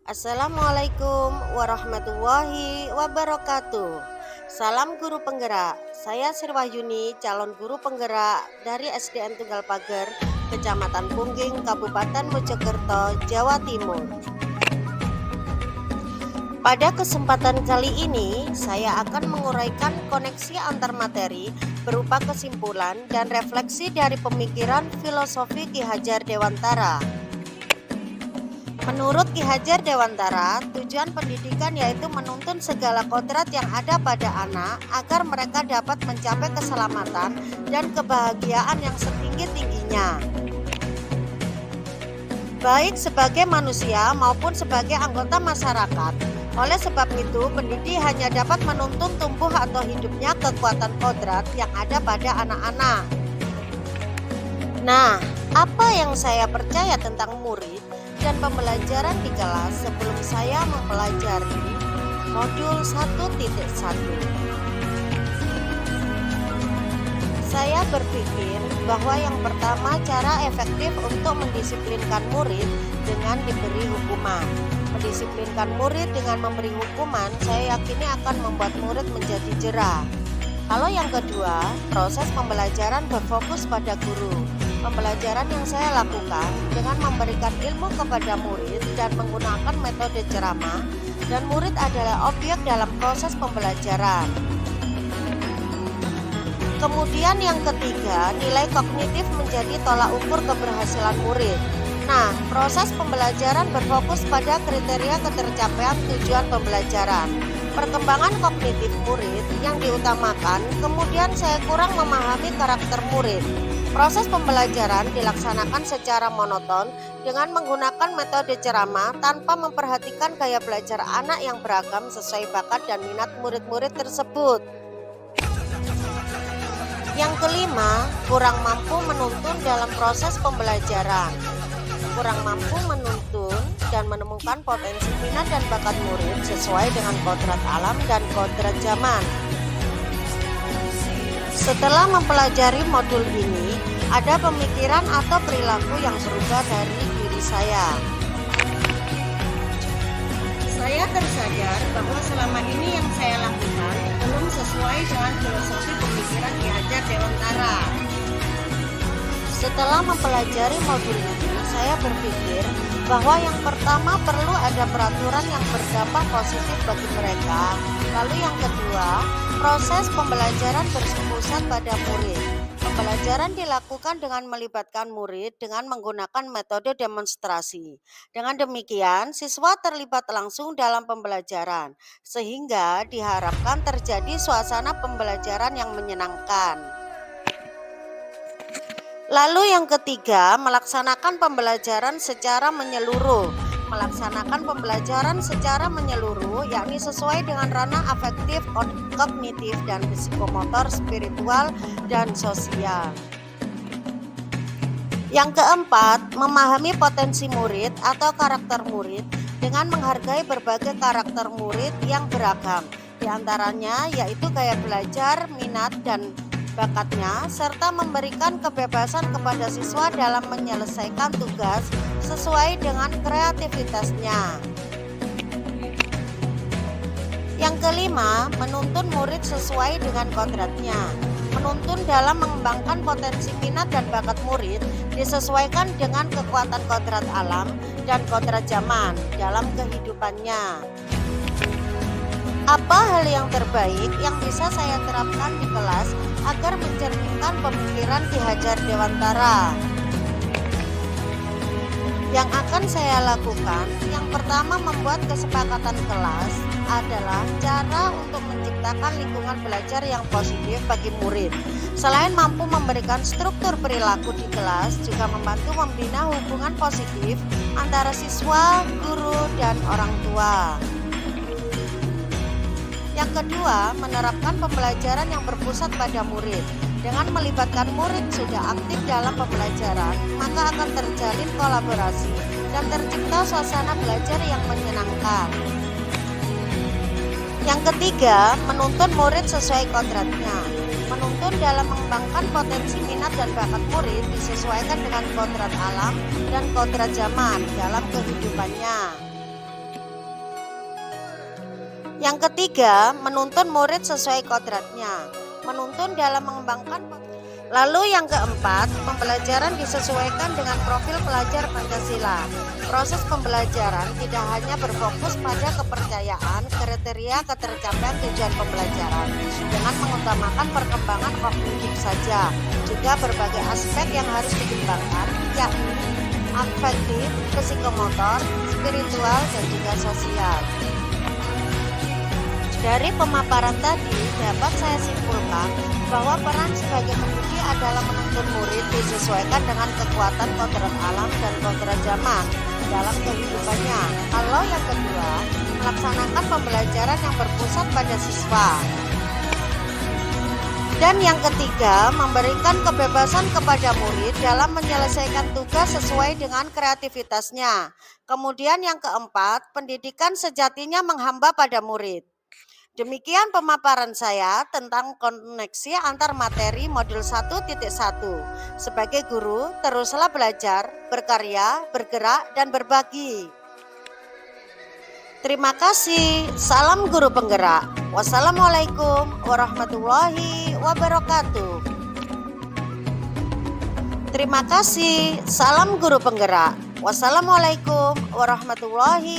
Assalamualaikum warahmatullahi wabarakatuh. Salam guru penggerak. Saya Sirwahyuni, calon guru penggerak dari SDN Tunggal Pager, Kecamatan Pungging, Kabupaten Mojokerto, Jawa Timur. Pada kesempatan kali ini, saya akan menguraikan koneksi antar materi berupa kesimpulan dan refleksi dari pemikiran filosofi Ki Hajar Dewantara. Menurut Ki Hajar Dewantara, tujuan pendidikan yaitu menuntun segala kodrat yang ada pada anak agar mereka dapat mencapai keselamatan dan kebahagiaan yang setinggi-tingginya, baik sebagai manusia maupun sebagai anggota masyarakat. Oleh sebab itu, pendidik hanya dapat menuntun tumbuh atau hidupnya kekuatan kodrat yang ada pada anak-anak. Nah, apa yang saya percaya tentang murid dan pembelajaran di kelas sebelum saya mempelajari modul 1.1. Saya berpikir bahwa yang pertama, cara efektif untuk mendisiplinkan murid dengan diberi hukuman. Mendisiplinkan murid dengan memberi hukuman, saya yakini akan membuat murid menjadi jerah. Kalau yang kedua, proses pembelajaran berfokus pada guru. Pembelajaran yang saya lakukan dengan memberikan ilmu kepada murid dan menggunakan metode ceramah, dan murid adalah objek dalam proses pembelajaran. Kemudian yang ketiga, nilai kognitif menjadi tolak ukur keberhasilan murid. Nah, proses pembelajaran berfokus pada kriteria ketercapaian tujuan pembelajaran. Perkembangan kognitif murid yang diutamakan, kemudian saya kurang memahami karakter murid. Proses pembelajaran dilaksanakan secara monoton dengan menggunakan metode ceramah tanpa memperhatikan gaya belajar anak yang beragam sesuai bakat dan minat murid-murid tersebut. Yang kelima, kurang mampu menuntun dalam proses pembelajaran. Kurang mampu menuntun dan menemukan potensi minat dan bakat murid sesuai dengan kodrat alam dan kodrat zaman. Setelah mempelajari modul ini, ada pemikiran atau perilaku yang berubah dari diri saya. Saya tersadar bahwa selama ini yang saya lakukan belum sesuai dengan filosofi pemikiran Ki Hajar Dewantara. Setelah mempelajari modul ini, saya berpikir bahwa yang pertama perlu ada peraturan yang berdampak positif bagi mereka. Lalu yang kedua, proses pembelajaran berpusat pada murid. Pembelajaran dilakukan dengan melibatkan murid dengan menggunakan metode demonstrasi. Dengan demikian, siswa terlibat langsung dalam pembelajaran, sehingga diharapkan terjadi suasana pembelajaran yang menyenangkan. Lalu yang ketiga, melaksanakan pembelajaran secara menyeluruh. Melaksanakan pembelajaran secara menyeluruh, yakni sesuai dengan ranah afektif, kognitif, dan psikomotor, spiritual, dan sosial. Yang keempat, memahami potensi murid atau karakter murid dengan menghargai berbagai karakter murid yang beragam. Di antaranya yaitu gaya belajar, minat, dan bakatnya, serta memberikan kebebasan kepada siswa dalam menyelesaikan tugas sesuai dengan kreativitasnya. Yang kelima, menuntun murid sesuai dengan kodratnya. Menuntun dalam mengembangkan potensi minat dan bakat murid disesuaikan dengan kekuatan kodrat alam dan kodrat zaman dalam kehidupannya. Apa hal yang terbaik yang bisa saya terapkan di kelas agar mencerminkan pemikiran Ki Hajar Dewantara? Yang akan saya lakukan, yang pertama, membuat kesepakatan kelas adalah cara untuk menciptakan lingkungan belajar yang positif bagi murid. Selain mampu memberikan struktur perilaku di kelas, juga membantu membina hubungan positif antara siswa, guru, dan orang tua. Yang kedua, menerapkan pembelajaran yang berpusat pada murid. Dengan melibatkan murid sudah aktif dalam pembelajaran, maka akan terjalin kolaborasi dan tercipta suasana belajar yang menyenangkan. Yang ketiga, menuntun murid sesuai kodratnya. Menuntun dalam mengembangkan potensi minat dan bakat murid disesuaikan dengan kodrat alam dan kodrat zaman dalam kehidupannya. Yang ketiga, menuntun murid sesuai kodratnya, menuntun dalam mengembangkan. Lalu yang keempat, pembelajaran disesuaikan dengan profil pelajar Pancasila. Proses pembelajaran tidak hanya berfokus pada kepercayaan, kriteria ketercapaian tujuan pembelajaran dengan mengutamakan perkembangan kognitif saja, juga berbagai aspek yang harus dikembangkan, yakni afektif, psikomotor, spiritual, dan juga sosial. Dari pemaparan tadi dapat saya simpulkan bahwa peran sebagai pendidik adalah menuntun murid disesuaikan dengan kekuatan kodrat alam dan kodrat zaman dalam kehidupannya. Kalau yang kedua, melaksanakan pembelajaran yang berpusat pada siswa. Dan yang ketiga, memberikan kebebasan kepada murid dalam menyelesaikan tugas sesuai dengan kreativitasnya. Kemudian yang keempat, pendidikan sejatinya menghamba pada murid. Demikian pemaparan saya tentang koneksi antar materi modul 1.1. Sebagai guru, teruslah belajar, berkarya, bergerak, dan berbagi. Terima kasih. Salam guru penggerak. Wassalamualaikum warahmatullahi wabarakatuh. Terima kasih. Salam guru penggerak. Wassalamualaikum warahmatullahi